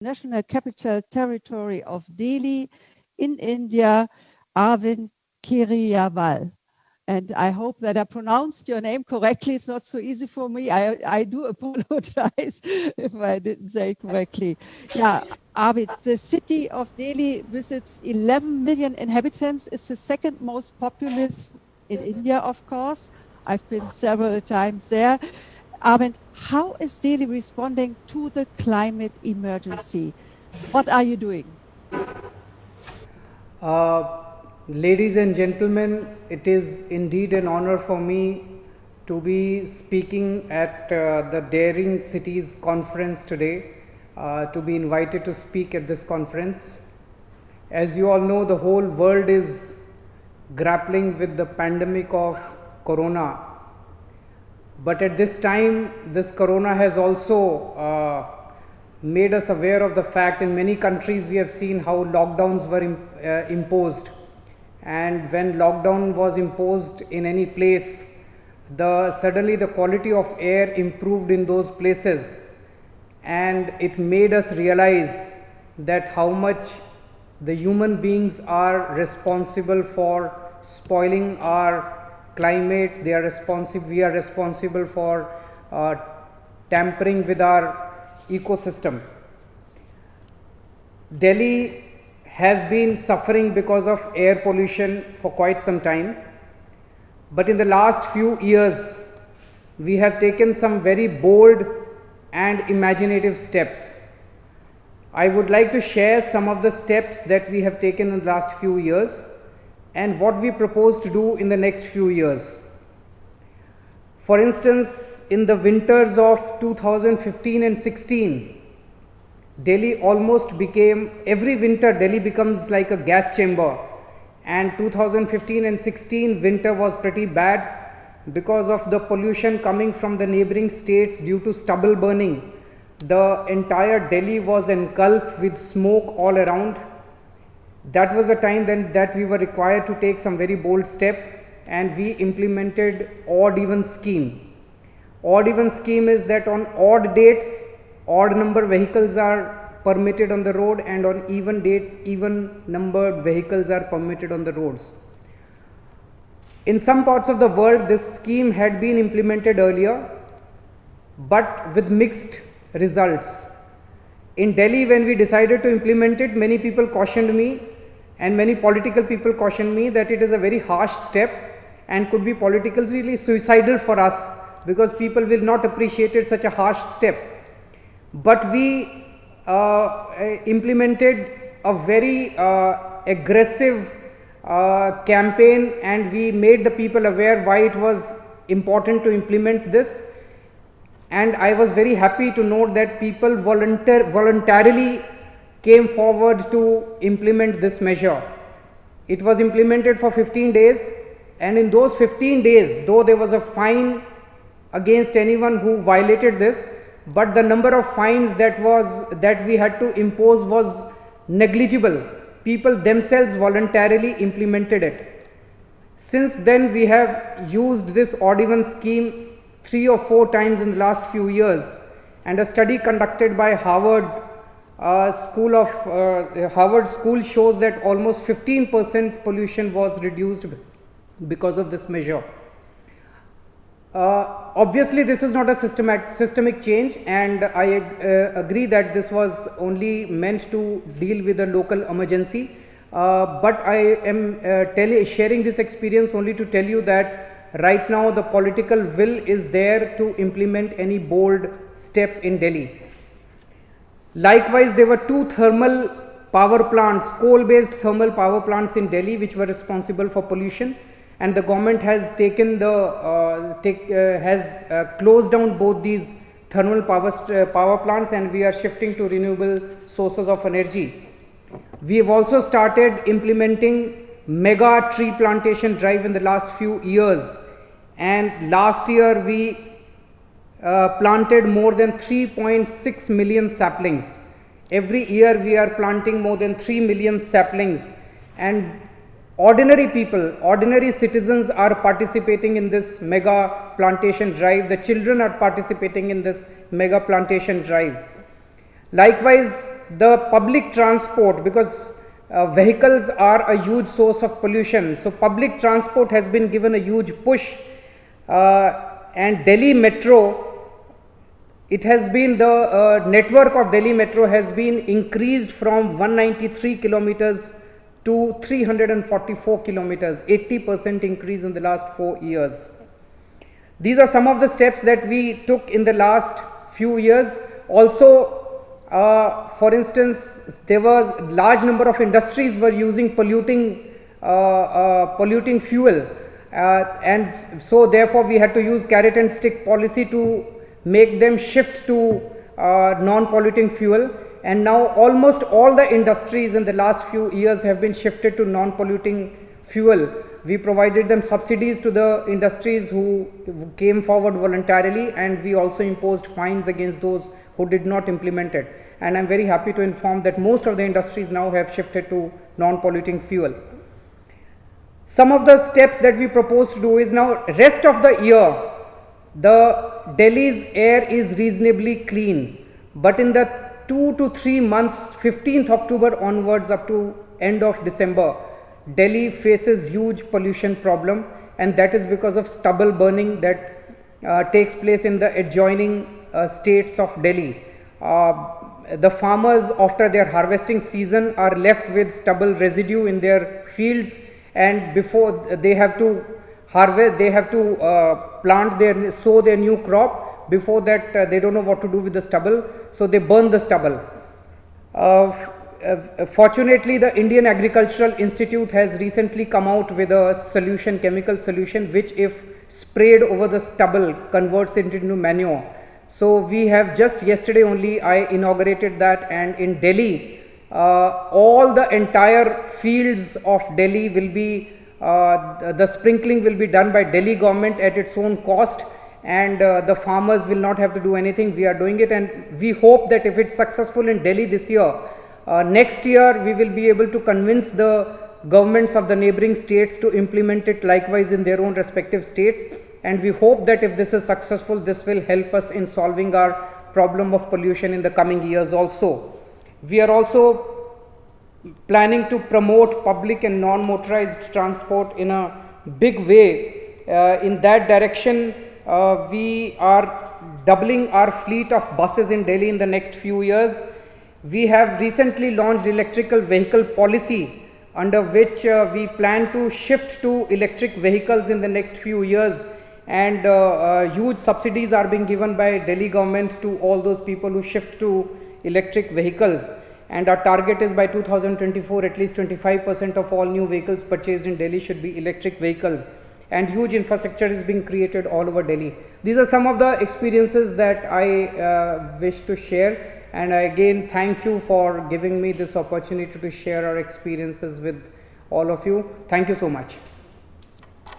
National Capital Territory of Delhi in India, Arvind Kejriwal. And I hope that I pronounced your name correctly. It's not so easy for me. I do apologize if I didn't say it correctly. Yeah, Arvind, the city of Delhi with its 11 million inhabitants is the second most populous in India, of course. I've been several times there. Arvind, how is Delhi responding to the climate emergency? What are you doing? Ladies and gentlemen, it is indeed an honor for me to be speaking at the Daring Cities conference today, to be invited to speak at this conference. As you all know, the whole world is grappling with the pandemic of corona. But at this time, this corona has also made us aware of the fact in many countries we have seen how lockdowns were imposed, and when lockdown was imposed in any place, suddenly the quality of air improved in those places, and it made us realize that how much the human beings are responsible for spoiling our climate. We are responsible for tampering with our ecosystem. Delhi has been suffering because of air pollution for quite some time, but in the last few years we have taken some very bold and imaginative steps. I would like to share some of the steps that we have taken in the last few years and what we propose to do in the next few years. For instance, in the winters of 2015 and 16, Delhi almost became, every winter Delhi becomes like a gas chamber, and 2015 and 16 winter was pretty bad because of the pollution coming from the neighboring states due to stubble burning. The entire Delhi was engulfed with smoke all around. That was a time then that we were required to take some very bold step, and we implemented odd-even scheme. Odd-even scheme is that on odd dates, odd number vehicles are permitted on the road, and on even dates, even numbered vehicles are permitted on the roads. In some parts of the world, this scheme had been implemented earlier, but with mixed results. In Delhi, when we decided to implement it, many people cautioned me, and many political people cautioned me that it is a very harsh step and could be politically suicidal for us, because people will not appreciate it such a harsh step. But we implemented a very aggressive campaign, and we made the people aware why it was important to implement this. And I was very happy to note that people voluntarily came forward to implement this measure. It was implemented for 15 days, and in those 15 days, though there was a fine against anyone who violated this, but the number of fines that we had to impose was negligible. People themselves voluntarily implemented it. Since then, we have used this odd-even scheme 3 or 4 times in the last few years, and a study conducted by Harvard School shows that almost 15% pollution was reduced because of this measure. Obviously, this is not a systemic change, and I agree that this was only meant to deal with a local emergency. But I am sharing this experience only to tell you that right now the political will is there to implement any bold step in Delhi. Likewise, there were 2 thermal power plants, coal-based thermal power plants in Delhi, which were responsible for pollution, and the government has closed down both these thermal power plants, and we are shifting to renewable sources of energy. We have also started implementing mega tree plantation drive in the last few years, and last year we planted more than 3.6 million saplings. Every year we are planting more than 3 million saplings, and ordinary people, ordinary citizens are participating in this mega plantation drive. The children are participating in this mega plantation drive. Likewise, the public transport, because vehicles are a huge source of pollution. So public transport has been given a huge push, and Delhi Metro, it has been the network of Delhi Metro has been increased from 193 kilometers to 344 kilometers, 80% increase in the last 4 years. These are some of the steps that we took in the last few years. Also, for instance, there was a large number of industries were using polluting fuel, and so therefore we had to use carrot and stick policy to make them shift to non-polluting fuel. And now almost all the industries in the last few years have been shifted to non-polluting fuel. We provided them subsidies to the industries who came forward voluntarily, and we also imposed fines against those who did not implement it. And I'm very happy to inform that most of the industries now have shifted to non-polluting fuel. Some of the steps that we propose to do is, now rest of the year, the Delhi's air is reasonably clean, but in the 2 to 3 months, 15th October onwards up to end of December, Delhi faces huge pollution problem, and that is because of stubble burning that takes place in the adjoining states of Delhi. The farmers, after their harvesting season, are left with stubble residue in their fields, and before they have to harvest, they have to sow their new crop. Before that, they don't know what to do with the stubble, so they burn the stubble. Fortunately, the Indian Agricultural Institute has recently come out with a solution, chemical solution, which if sprayed over the stubble converts it into manure. So we have just yesterday only I inaugurated that, and in Delhi, all the entire fields of Delhi will be, the sprinkling will be done by Delhi government at its own cost, and the farmers will not have to do anything. We are doing it, and we hope that if it's successful in Delhi this year, next year we will be able to convince the governments of the neighboring states to implement it likewise in their own respective states. And we hope that if this is successful, this will help us in solving our problem of pollution in the coming years also. We are also planning to promote public and non-motorized transport in a big way. In that direction, we are doubling our fleet of buses in Delhi in the next few years. We have recently launched electrical vehicle policy, under which we plan to shift to electric vehicles in the next few years, and huge subsidies are being given by Delhi government to all those people who shift to electric vehicles. And our target is by 2024, at least 25% of all new vehicles purchased in Delhi should be electric vehicles, and huge infrastructure is being created all over Delhi. These are some of the experiences that I wish to share, and I again thank you for giving me this opportunity to share our experiences with all of you. Thank you so much.